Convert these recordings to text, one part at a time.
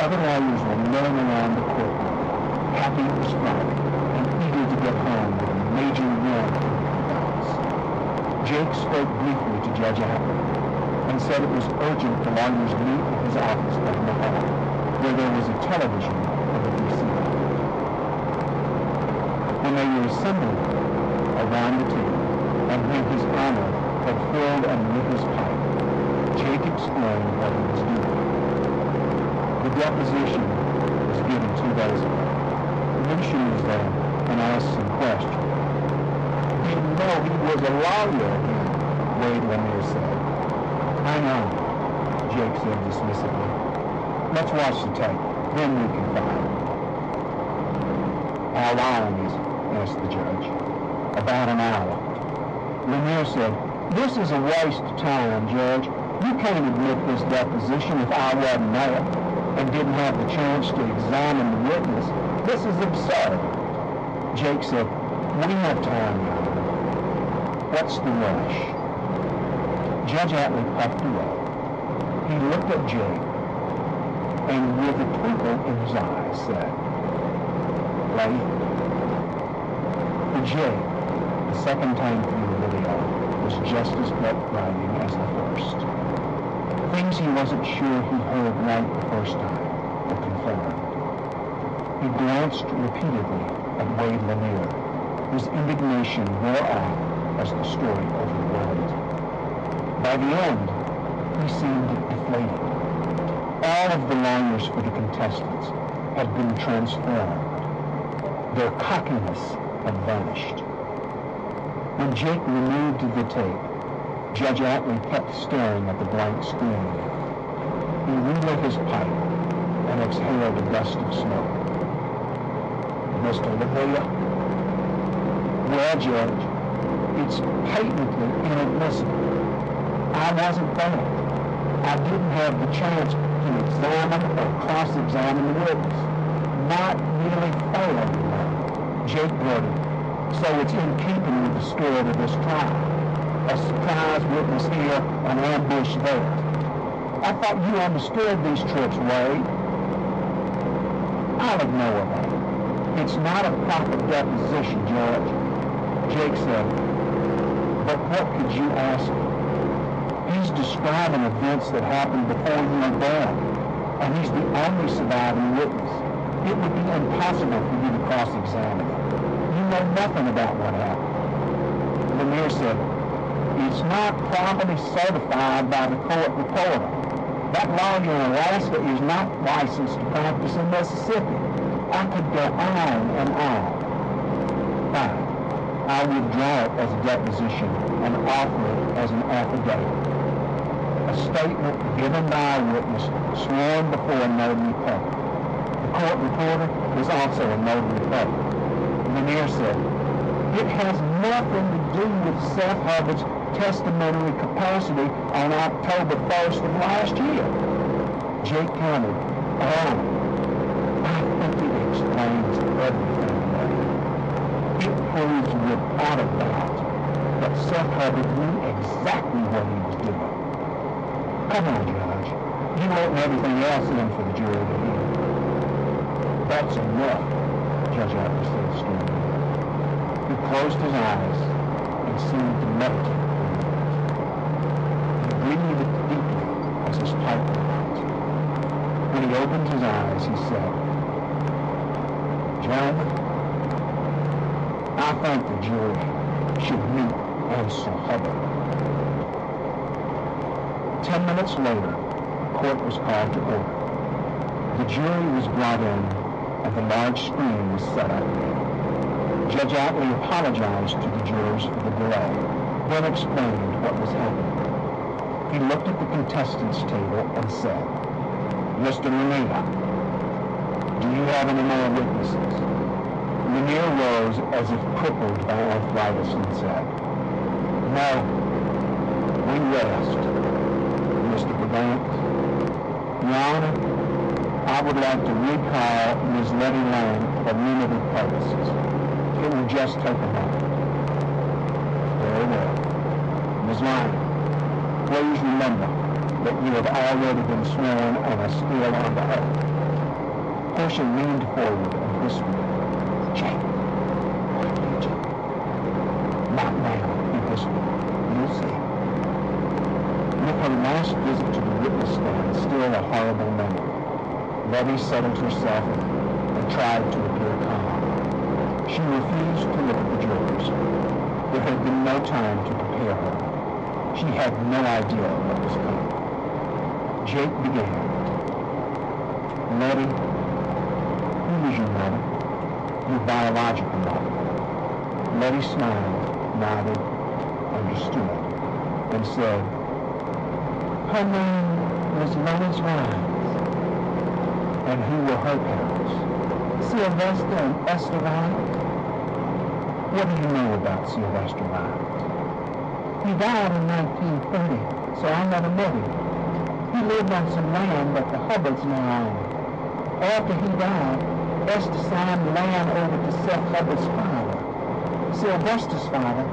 Other lawyers were milling around the courtroom, happy it was Friday, and eager to get home with a major win in their belts. Jake spoke briefly to Judge Atwood and said it was urgent the lawyers meet at his office down the hall, where there was a television of the proceeding. When they were assembled around the table, and when His Honor had filled and lit his pipe, Jake explained what he was doing. The deposition was given 2 days ago. The commission was there and asked some questions. "Didn't know he was a lawyer," Wade Lanier said. "I know," Jake said dismissively. "Let's watch the tape, then we can find it." "How long is it?" asked the judge. "About an hour." Lanier said, "This is a waste of time, Judge. You can't admit this deposition if I wasn't there and didn't have the chance to examine the witness. This is absurd." Jake said, "We have time, Your Honor. What's the rush?" Judge Atwood puffed away. He looked at Jake and with a twinkle in his eyes said, "Lady." For Jake, the second time through the video was just as gut-grinding as the first. Things he wasn't sure he heard right the first time were confirmed. He glanced repeatedly at Wade Lanier, whose indignation wore off as the story overwhelmed. By the end, he seemed deflated. All of the lawyers for the contestants had been transformed. Their cockiness had vanished. When Jake removed the tape, Judge Atwood kept staring at the blank screen. He relit his pipe and exhaled a gust of smoke. "Mr. Lanier?" "Well, Judge, it's patently inadmissible. I wasn't there. I didn't have the chance to examine or cross-examine the witness. Not really fair, you know." Jake blurted, "So it's in keeping with the spirit of this trial. A surprise witness here, an ambush there. I thought you understood these tricks, Wade." "I'll ignore that. It's not a proper deposition, Judge," Jake said. "But what could you ask him? He's describing events that happened before you were born, and he's the only surviving witness. It would be impossible for you to cross-examine him. You know nothing about what happened." Lanier said, "It's not properly certified by the court reporter. That lawyer in Alaska is not licensed to practice in Mississippi. I could go on and on." "Fine. I'll withdraw it as a deposition and offer it as an affidavit. A statement given by a witness sworn before a notary public. The court reporter was also a notary public." Lanier said, "It has nothing to do with Seth Hubbard's testamentary capacity on October 1st of last year." Jake countered, "Oh, I think it explains everything, Larry. It proves without a doubt that Seth Hubbard knew exactly what he was doing." "Come on, Judge. You letting everything else in for the jury to hear." "That's enough," Judge Atwood said sternly. He closed his eyes and seemed to meditate for a minute. He breathed deeply as his pipe went out. When he opened his eyes, he said, "Gentlemen, I think the jury should meet Ansel Hubbard." 10 minutes later, court was called to order. The jury was brought in, and the large screen was set up. Judge Atwood apologized to the jurors for the delay, then explained what was happening. He looked at the contestants' table and said, "Mr. Lanier, do you have any more witnesses?" Lanier rose as if crippled by arthritis and said, "No, we rest." Mr. Brigant, Your Honor, I would like to recall Ms. Letty Lang for limited purposes. It will just take a moment. Very well. Ms. Lang, please remember that you have already been sworn and are still under oath. Portia leaned forward and whispered, "Jake, what did you do?" "Not now," he whispered. "You'll see." With her last visit to the witness stand still a horrible memory, Letty settled herself and tried to appear calm. She refused to look at the jurors. There had been no time to prepare her. She had no idea what was coming. Jake began. "Letty, who is your mother? Your biological mother?" Letty smiled, nodded, understood, and said, "Her name was Lois Rhines." "And who were her parents?" "Sylvester and Esther Rhines." "What do you know about Sylvester Rhines?" "He died in 1930, so I never met him. He lived on some land that the Hubbards now own. After he died, Esther signed the land over to Seth Hubbard's father. Sylvester's father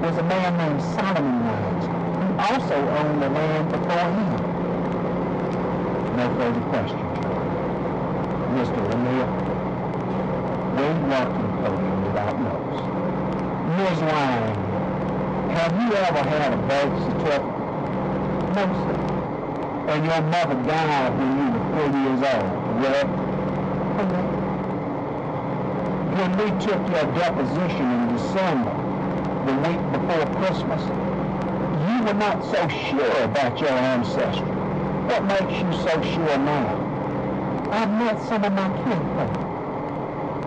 was a man named Solomon Rhines, who also owned the land before him." No further questions. Mr. Lanier. Wade walked to the podium without notes. "Ms. Rhines, have you ever had a birth certificate?" "No, sir." "And your mother died when you were 3 years old, correct?" "Correct." "When we took your deposition in December, the week before Christmas, you were not so sure about your ancestry. What makes you so sure now?" "I've met some of my kinfolk.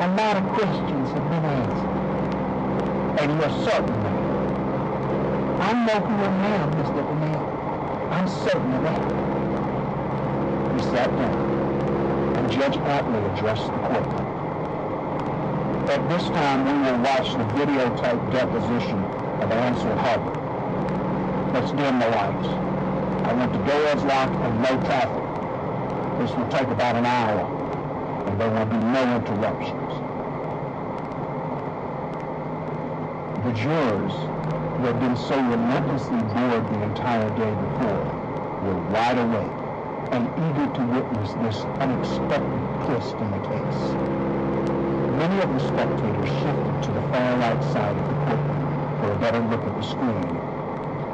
A lot of questions have been asked." "And you're certain now?" "I know who I am, Mr. O'Neill. I'm certain of that." He sat down, and Judge Atley addressed the courtroom. "At this time, we will watch the videotape deposition of Ansel Hubbard. Let's dim the lights. I want the doors locked and no traffic. This will take about an hour, and there will be no interruptions." The jurors, who had been so relentlessly bored the entire day before, were wide awake and eager to witness this unexpected twist in the case. Many of the spectators shifted to the far right side of the courtroom for a better look at the screen.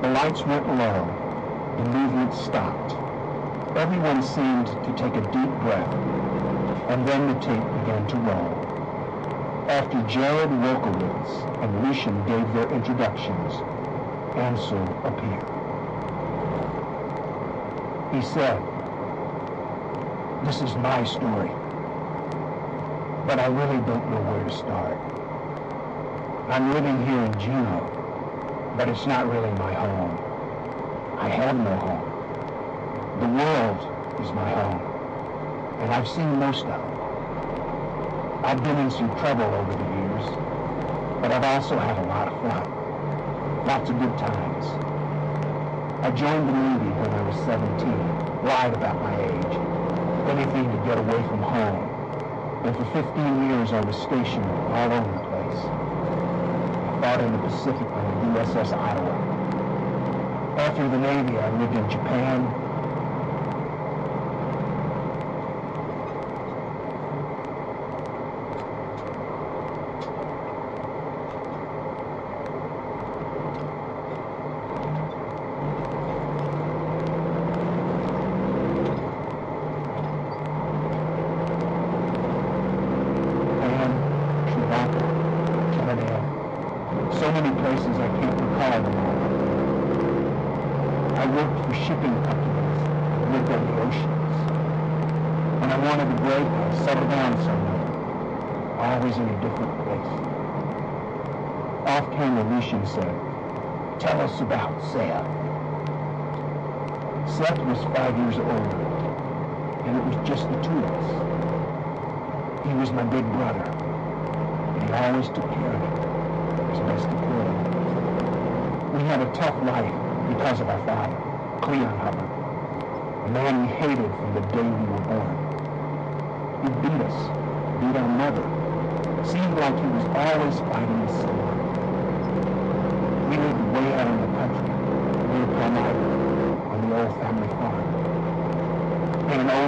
The lights went low. The movement stopped. Everyone seemed to take a deep breath, and then the tape began to roll. After Jared Wolkowitz and Lucian gave their introductions, Ansel appeared. He said, "This is my story, but I really don't know where to start. I'm living here in Juneau, but it's not really my home. I have no home. The world is my home, and I've seen most of it. I've been in some trouble over the years, but I've also had a lot of fun. Lots of good times. I joined the Navy when I was 17, lied about my age, anything to get away from home, and for 15 years I was stationed all over the place. I fought in the Pacific on the USS Iowa. After the Navy, I lived in Japan, so many places I can't recall them all. I worked for shipping companies that lived on the oceans. When I wanted a break, I'd settle down somewhere, always in a different place. Off camera, Lucian said, "Tell us about Seth." Seth was 5 years older, and it was just the two of us. He was my big brother, and he always took care of me as best he could. We had a tough life because of our father, Cleon Hubbard, a man we hated from the day we were born. He beat us, beat our mother. It seemed like he was always fighting us someone. We lived way out in the country, near Palmyra, on the old family farm. In an old